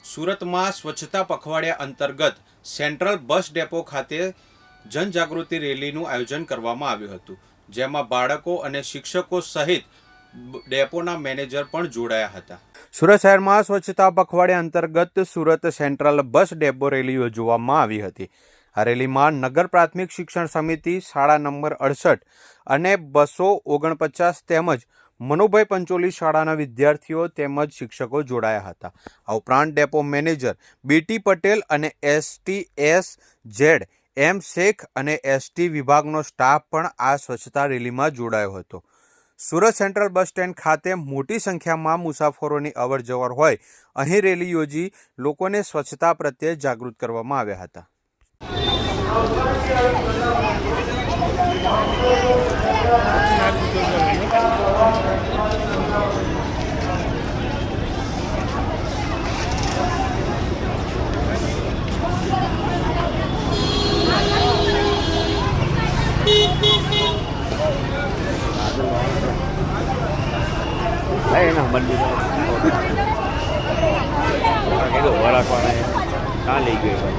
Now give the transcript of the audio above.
સુરતમાં સ્વચ્છતા પખવાડિયા અંતર્ગત સેન્ટ્રલ બસ ડેપો ખાતે જનજાગૃતિ રેલીનું આયોજન કરવામાં આવ્યું હતું, જેમાં બાળકો અને શિક્ષકો સહિત ડેપોના મેનેજર પણ જોડાયા હતા. સુરત શહેરમાં સ્વચ્છતા પખવાડિયા અંતર્ગત Surat central bus depot rally યોજવામાં આવી હતી. આ રેલીમાં નગર પ્રાથમિક શિક્ષણ સમિતિ, શાળા નંબર 68 અને 249 તેમજ મનુભાઈ પંચોલી શાળાના વિદ્યાર્થીઓ તેમજ શિક્ષકો જોડાયા હતા. આ ઉપરાંત ડેપો મેનેજર બીટી પટેલ અને STSZ M શેખ અને ST વિભાગનો સ્ટાફ પણ આ સ્વચ્છતા રેલીમાં જોડાયો હતો. સુરત સેન્ટ્રલ બસ સ્ટેન્ડ ખાતે મોટી સંખ્યામાં મુસાફરોની અવરજવર હોય અહીં રેલી યોજી લોકોને સ્વચ્છતા પ્રત્યે જાગૃત કરવામાં આવ્યા હતા. એના મંદિર વળાકવાળા લઈ ગયો.